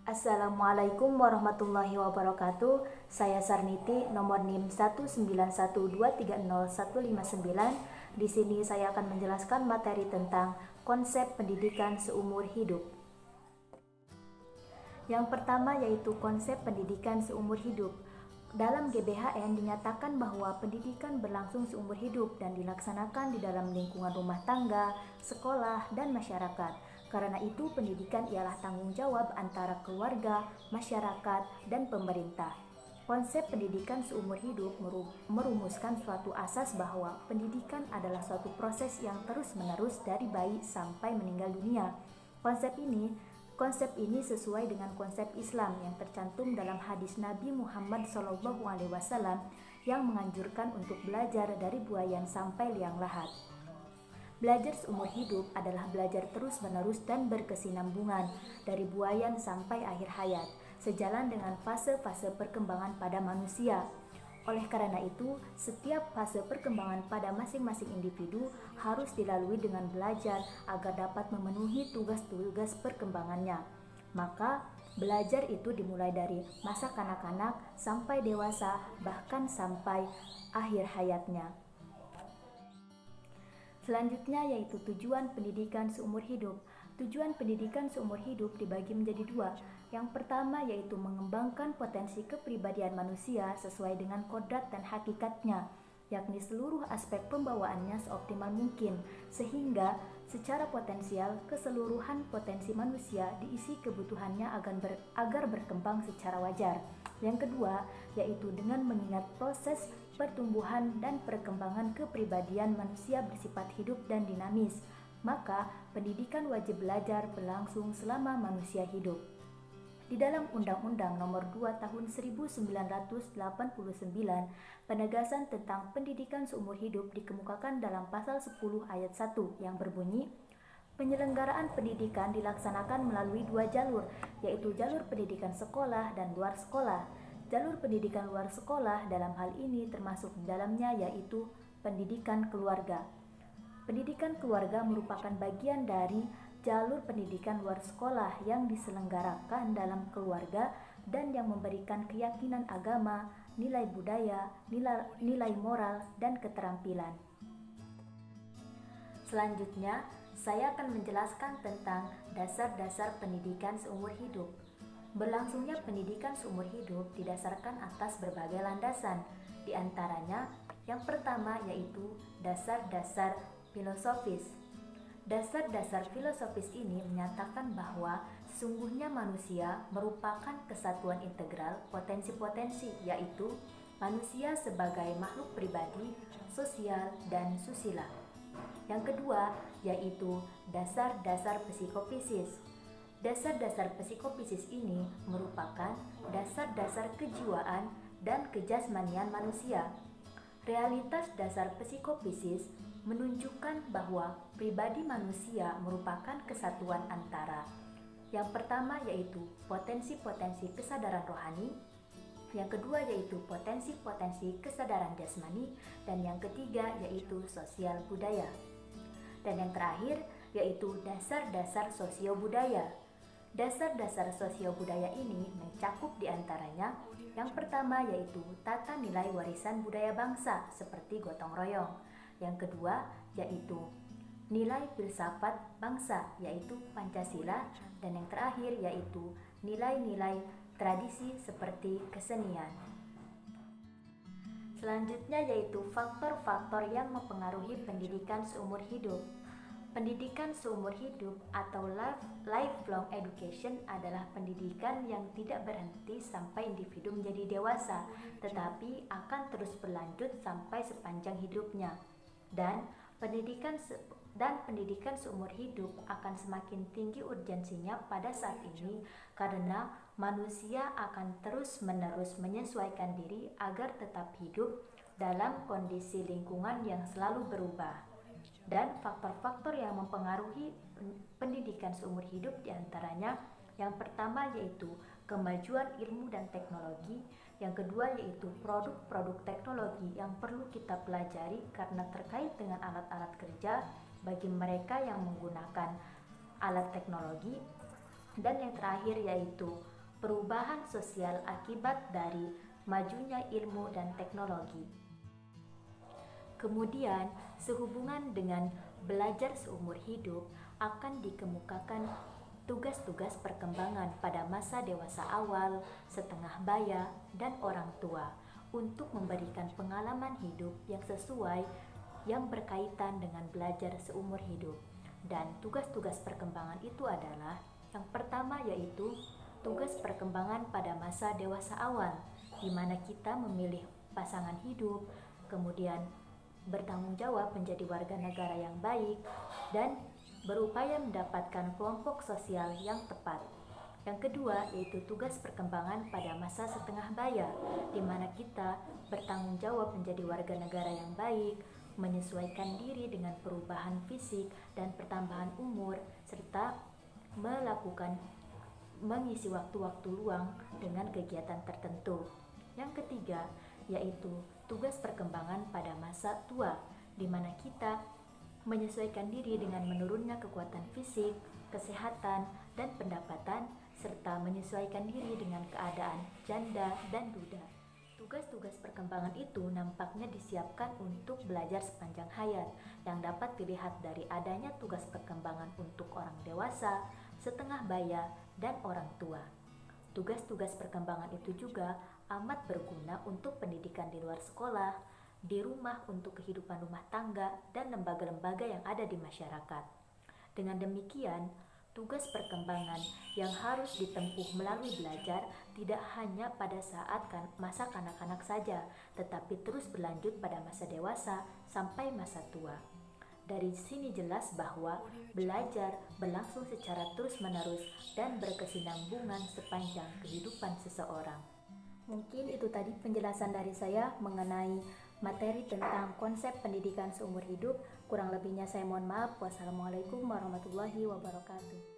Assalamualaikum warahmaullahi wabarakatuh. Saya Sarniti, nomor NIM 191230159. Di sini saya akan menjelaskan materi tentang konsep pendidikan seumur hidup. Yang pertama yaitu konsep pendidikan seumur hidup. Dalam GBHN dinyatakan bahwa pendidikan berlangsung seumur hidup dan dilaksanakan di dalam lingkungan rumah tangga, sekolah, dan masyarakat. Karena itu, pendidikan ialah tanggung jawab antara keluarga, masyarakat, dan pemerintah. Konsep pendidikan seumur hidup merumuskan suatu asas bahwa pendidikan adalah suatu proses yang terus-menerus dari bayi sampai meninggal dunia. Konsep ini sesuai dengan konsep Islam yang tercantum dalam hadis Nabi Muhammad SAW yang menganjurkan untuk belajar dari buayan sampai liang lahat. Belajar seumur hidup adalah belajar terus-menerus dan berkesinambungan dari buayan sampai akhir hayat, sejalan dengan fase-fase perkembangan pada manusia. Oleh karena itu, setiap fase perkembangan pada masing-masing individu harus dilalui dengan belajar agar dapat memenuhi tugas-tugas perkembangannya. Maka, belajar itu dimulai dari masa kanak-kanak sampai dewasa, bahkan sampai akhir hayatnya. Selanjutnya yaitu tujuan pendidikan seumur hidup. Tujuan pendidikan seumur hidup dibagi menjadi dua. Yang pertama yaitu mengembangkan potensi kepribadian manusia sesuai dengan kodrat dan hakikatnya, yakni seluruh aspek pembawaannya seoptimal mungkin, sehingga secara potensial keseluruhan potensi manusia diisi kebutuhannya agar berkembang secara wajar. Yang kedua yaitu dengan mengingat proses pertumbuhan dan perkembangan kepribadian manusia bersifat hidup dan dinamis, maka pendidikan wajib belajar berlangsung selama manusia hidup. Di dalam Undang-Undang Nomor 2 Tahun 1989, penegasan tentang pendidikan seumur hidup dikemukakan dalam pasal 10 ayat 1 yang berbunyi, penyelenggaraan pendidikan dilaksanakan melalui dua jalur, yaitu jalur pendidikan sekolah dan luar sekolah. Jalur pendidikan luar sekolah dalam hal ini termasuk di dalamnya yaitu pendidikan keluarga. Pendidikan keluarga merupakan bagian dari jalur pendidikan luar sekolah yang diselenggarakan dalam keluarga dan yang memberikan keyakinan agama, nilai budaya, nilai moral, dan keterampilan. Selanjutnya, saya akan menjelaskan tentang dasar-dasar pendidikan seumur hidup. Berlangsungnya pendidikan seumur hidup didasarkan atas berbagai landasan, di antaranya yang pertama yaitu dasar-dasar filosofis. Dasar-dasar filosofis ini menyatakan bahwa sesungguhnya manusia merupakan kesatuan integral potensi-potensi, yaitu manusia sebagai makhluk pribadi, sosial, dan susila. Yang kedua yaitu dasar-dasar psikofisis. Dasar-dasar psikofisis ini merupakan dasar-dasar kejiwaan dan kejasmanian manusia. Realitas dasar psikofisis menunjukkan bahwa pribadi manusia merupakan kesatuan antara yang pertama yaitu potensi-potensi kesadaran rohani, yang kedua yaitu potensi-potensi kesadaran jasmani, dan yang ketiga yaitu sosial budaya. Dan yang terakhir yaitu dasar-dasar sosio-budaya. Dasar-dasar sosio-budaya ini mencakup diantaranya yang pertama yaitu tata nilai warisan budaya bangsa seperti gotong royong. Yang kedua yaitu nilai filsafat bangsa yaitu Pancasila, dan yang terakhir yaitu nilai-nilai tradisi seperti kesenian. Selanjutnya yaitu faktor-faktor yang mempengaruhi pendidikan seumur hidup. Pendidikan seumur hidup atau lifelong education adalah pendidikan yang tidak berhenti sampai individu menjadi dewasa, tetapi akan terus berlanjut sampai sepanjang hidupnya. Dan pendidikan seumur hidup akan semakin tinggi urgensinya pada saat ini karena manusia akan terus-menerus menyesuaikan diri agar tetap hidup dalam kondisi lingkungan yang selalu berubah. Dan faktor-faktor yang mempengaruhi pendidikan seumur hidup diantaranya yang pertama yaitu kemajuan ilmu dan teknologi, yang kedua yaitu produk-produk teknologi yang perlu kita pelajari karena terkait dengan alat-alat kerja bagi mereka yang menggunakan alat teknologi, dan yang terakhir yaitu perubahan sosial akibat dari majunya ilmu dan teknologi. Kemudian, sehubungan dengan belajar seumur hidup akan dikemukakan tugas-tugas perkembangan pada masa dewasa awal, setengah baya, dan orang tua untuk memberikan pengalaman hidup yang sesuai yang berkaitan dengan belajar seumur hidup. Dan tugas-tugas perkembangan itu adalah yang pertama yaitu tugas perkembangan pada masa dewasa awal, di mana kita memilih pasangan hidup, kemudian bertanggung jawab menjadi warga negara yang baik, dan berupaya mendapatkan kelompok sosial yang tepat. Yang kedua yaitu tugas perkembangan pada masa setengah baya, di mana kita bertanggung jawab menjadi warga negara yang baik, menyesuaikan diri dengan perubahan fisik dan pertambahan umur, serta mengisi waktu-waktu luang dengan kegiatan tertentu. Yang ketiga yaitu tugas perkembangan pada masa tua, di mana kita menyesuaikan diri dengan menurunnya kekuatan fisik, kesehatan, dan pendapatan, serta menyesuaikan diri dengan keadaan janda dan duda. Tugas-tugas perkembangan itu nampaknya disiapkan untuk belajar sepanjang hayat, yang dapat dilihat dari adanya tugas perkembangan untuk orang dewasa, setengah baya, dan orang tua. Tugas-tugas perkembangan itu juga amat berguna untuk pendidikan di luar sekolah, di rumah untuk kehidupan rumah tangga, dan lembaga-lembaga yang ada di masyarakat. Dengan demikian, tugas perkembangan yang harus ditempuh melalui belajar tidak hanya pada saat masa kanak-kanak saja, tetapi terus berlanjut pada masa dewasa sampai masa tua. Dari sini jelas bahwa belajar berlangsung secara terus-menerus dan berkesinambungan sepanjang kehidupan seseorang. Mungkin itu tadi penjelasan dari saya mengenai materi tentang konsep pendidikan seumur hidup. Kurang lebihnya saya mohon maaf. Wassalamualaikum warahmatullahi wabarakatuh.